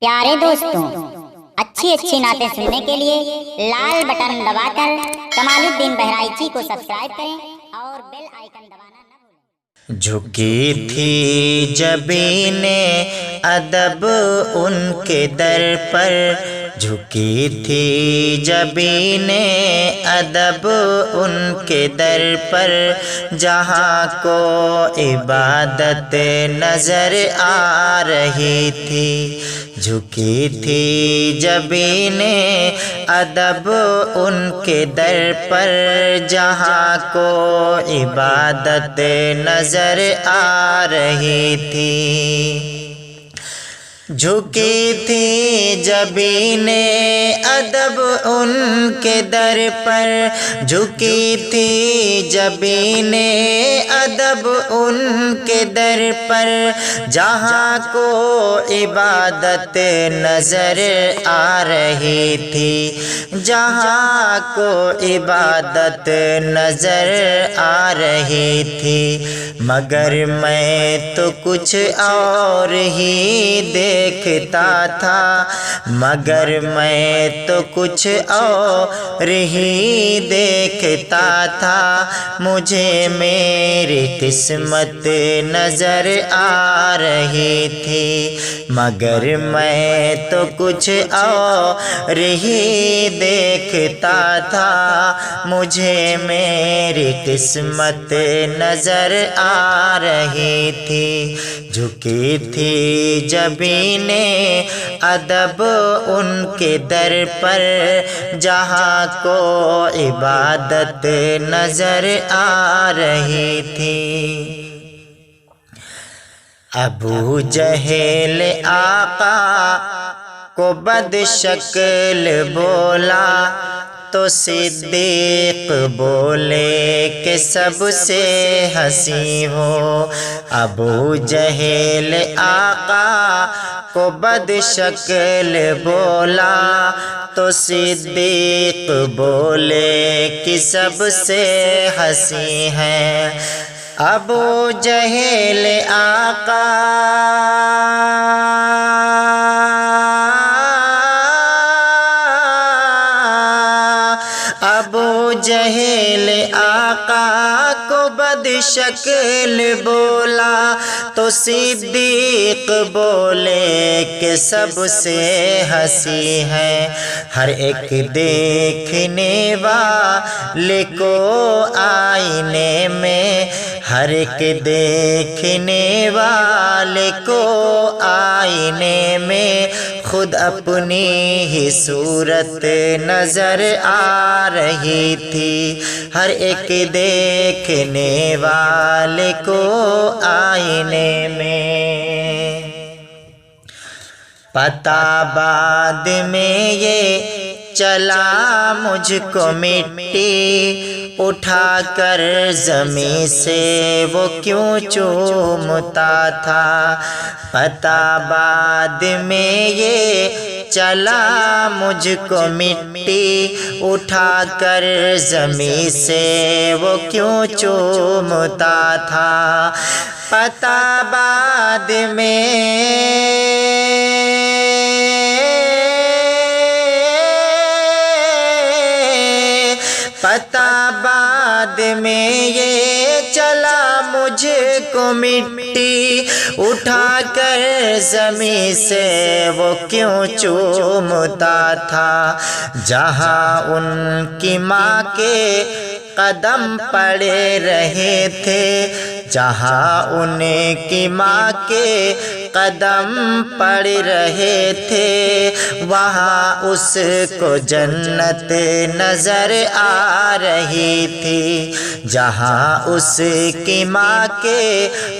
प्यारे दोस्तों, अच्छी अच्छी नातें सुनने के लिए लाल बटन दबाकर कमालुद्दीन बहराइची को सब्सक्राइब करें और बेल आइकन दबाना न भूलें। झुकी थी जबीने अदब उनके दर पर, झुकी थी जबीने अदब उनके दर पर, जहाँ को इबादत नजर आ रही थी। झुकी थी जबीने अदब उनके दर पर, जहाँ को इबादत नजर आ रही थी। झुकी थी जबीने अदब उनके दर पर, झुकी थी जबीने अदब उनके दर पर, जहाँ को इबादत नजर आ रही थी। जहाँ को इबादत नजर आ रही थी, मगर मैं तो कुछ और ही देखता था, मगर मैं तो कुछ और ही देखता था। मुझे मेरी किस्मत नजर आ रही थी, मगर मैं तो कुछ और ही देखता था। मुझे मेरी किस्मत नजर आ रही थी। झुकी थी जबीने अदब उनके दर पर, जहाँ को इबादत नजर आ रही थी। अबू जहल आका को बदशक्ल बोला, तो सिद्दीक बोले कि सबसे हंसी हो। अबू जहल आका को बदशक्ल बोला, तो सिद्दीक बोले कि सबसे हंसी है। अबू जहल आका अबू जहल आका को बदशक्ल बोला, तो सिद्दीक बोले कि सबसे हंसी है। हर एक देखने वाले को आईने में, हर एक देखने वाले को आईने में, खुद अपनी ही सूरत नजर आ रही थी। हर एक देखने वाले को आईने में। पता बाद में ये चला मुझको मिट्टी उठाकर ज़मीं से वो क्यों चूमता था। पता बाद में ये चला मुझको मिट्टी उठाकर ज़मीं से वो क्यों चूमता था। पता बाद में पता बाद में ये चला मुझको मिट्टी उठाकर ज़मीं से वो क्यों चूमता था। जहाँ उनकी माँ के कदम पड़े रहे थे, जहाँ उनकी माँ के कदम पड़ रहे थे, वहाँ उसको जन्नत नजर आ रही थी। जहाँ उसकी माँ के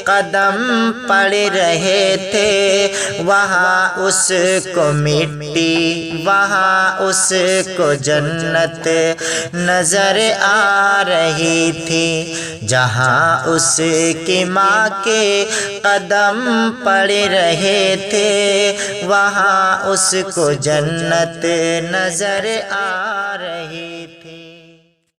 कदम पड़ रहे थे, वहाँ उसको मिट्टी, वहाँ उसको जन्नत नजर आ रही थी। जहाँ उसकी माँ के कदम पड़ रहे थे, वहाँ उसको जन्नत नजर आ रही